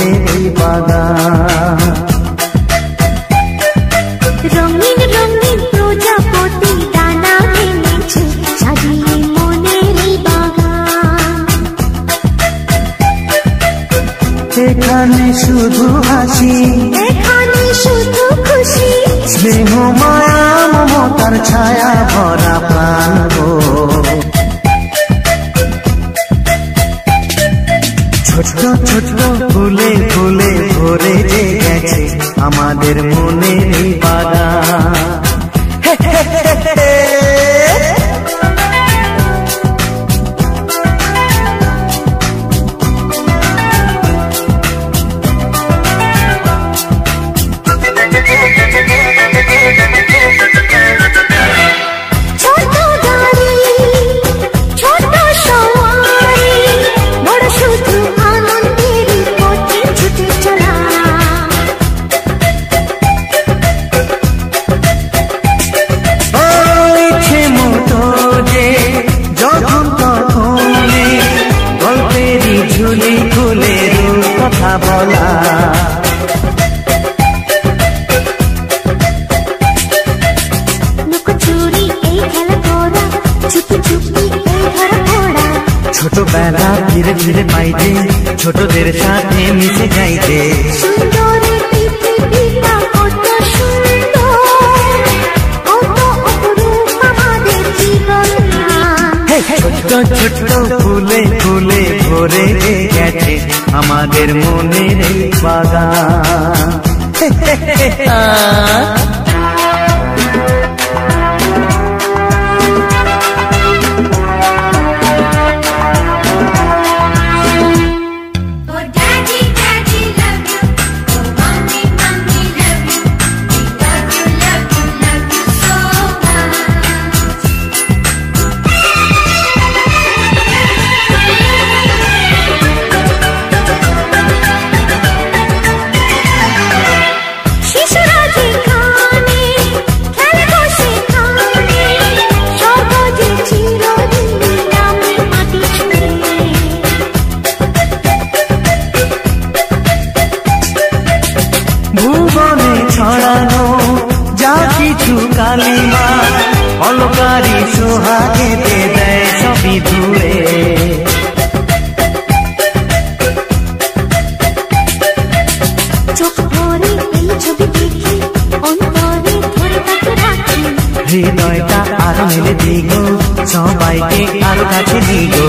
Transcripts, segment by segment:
মনের এই বাগান। রঙিন রঙিন প্রজাপতি ডানা মেলেছে সাজিয়ে মনের এই বাগান। এখানে শুধু হাসি, এখানে শুধু খুশি, স্নেহ মায়া মমতার ছায়া ভরা প্রাণ গো। ছোট ছোট ফুলে ফুলে ভরে যে গেছে আমাদের মনের এই বাগান। ছোটবেলা ধীরে ধীরে পাইতে, ছোটদের সাথে মিশে যাইতে। ছোট ছোট ফুলে ফুলে ভরে গেছে আমাদের মনের এই বাগান। ভুবনে ছড়ানো যা কিছু কালিমা অলকারি সোহাগেতে দেয় সবই ধুয়ে। চোখ ভরে এই ছবি দেখি, অন্তরে ধরে তাকে রাখি, হৃদয়টা আরো মেলে দিগো, সবাইকে আরো কাছে দিগো।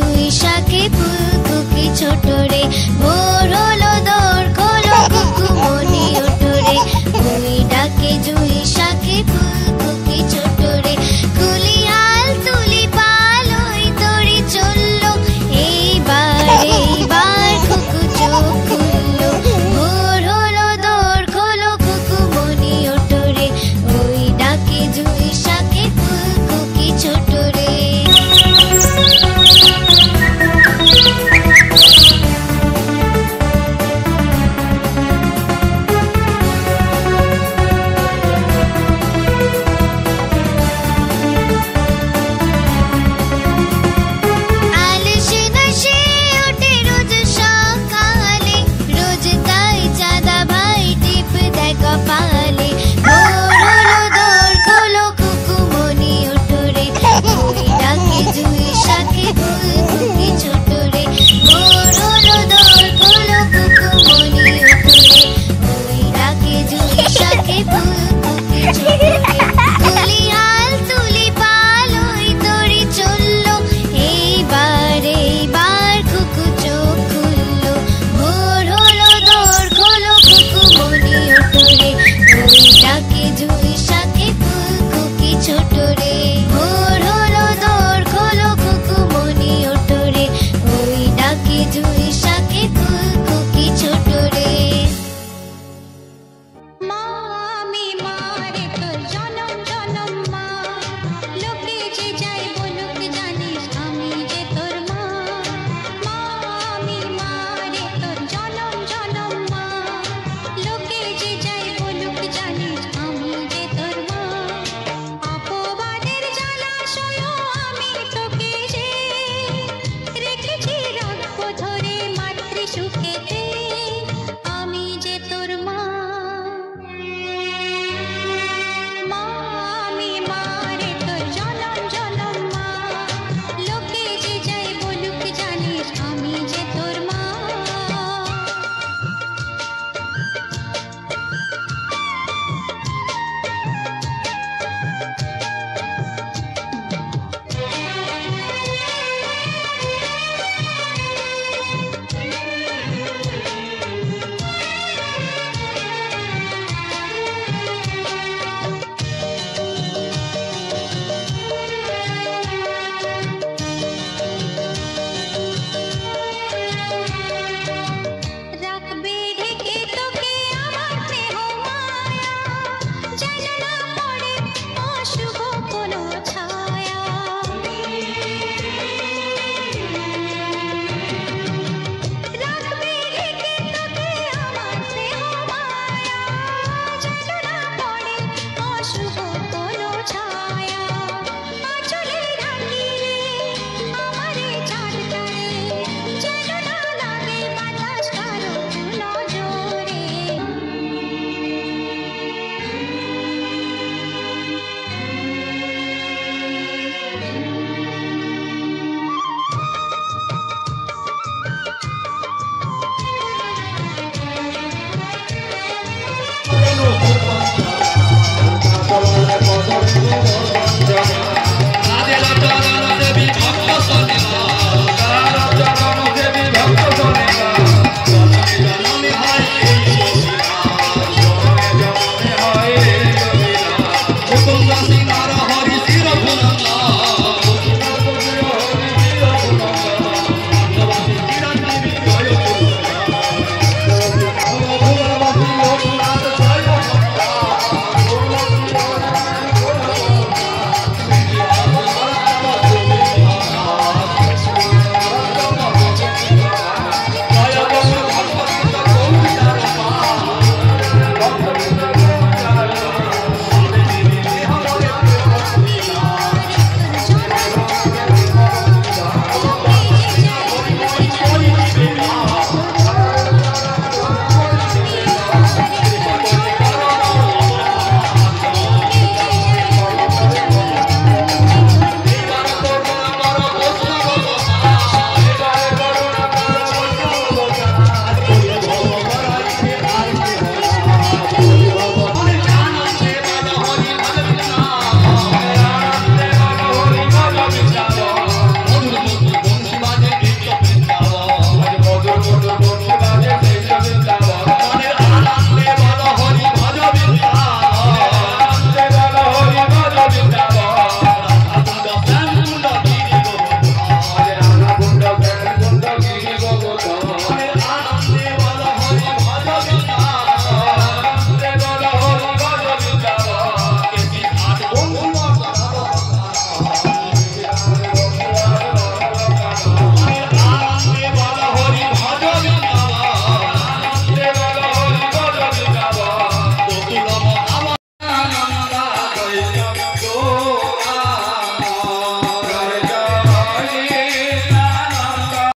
জুই শাকে ফুলকুকি ছোট রে ভোর হলো দোর খোলো কুকুমনি ওঠো রে ওই ডাকে জুই শাকে ফুলকুকি ছোট রে কুলি হাল তুলি পাল ওই তরি চললো এইবার কুকু চোখ খুললো ভোর হলো দোর খোলো কুকুমনি ওঠো রে ওই ডাকে জুই শাকে ফুলকুকি ছোট রে কপালে ভোর হলো দোর খোলো কুকুমনি ওঠো রে ওই ডাকে জুই শাকে ফুলকুকি ছোট রে ভোর হলো দোর খোলো কুকুমনি ওঠো রে ওই ডাকে জুই শাকে ফুলকুকি ছোট রে তুলি হাল তুলি পাল ওই তরি চললো এইবার কুকু চোখ খুললো ভোর হলো দোর খোলো কুকুমনি ওঠো রে ওই ডাকে জুই শাকে ফুলকুকি ছোট রে ভোর হলো দোর খোলো কুকুমনি ওঠো রে ওই ডাকে জুই শাকে ফুলকুকি ছোট রে মা আমি মারে তোর জনম জনম মা লোকে যে যাই বলুক জানিস আমি যে তোর মা মা আমি মারে তোর জনম জনম মা লোকে যে যাই বলুক জানিস আমি যে তোর মা অপবাদের জলাশয় আমি তোকে যে রেখেছি রাখবো ধরে মাতৃ সুখেতে আমি যে তোর মা মা আমি মারে তোর জনম জনম মা লোকে যে যাই বলুক জানিস আমি যে তোর মা রাখবে ঢেকে তোকে আমার স্নেহ মায়া যেন না পড়ে অশুভ কোনো ছায়া রাখবে ঢেকে তোকে আমার স্নেহ মায়া যেন না পড়ে অশুভ কোনো ছায়া আঁচলে রাখিলে আমারে চাঁদটারে যেন না লাগে বাতাস কারো নজরে Adela Tara Devi Bhakta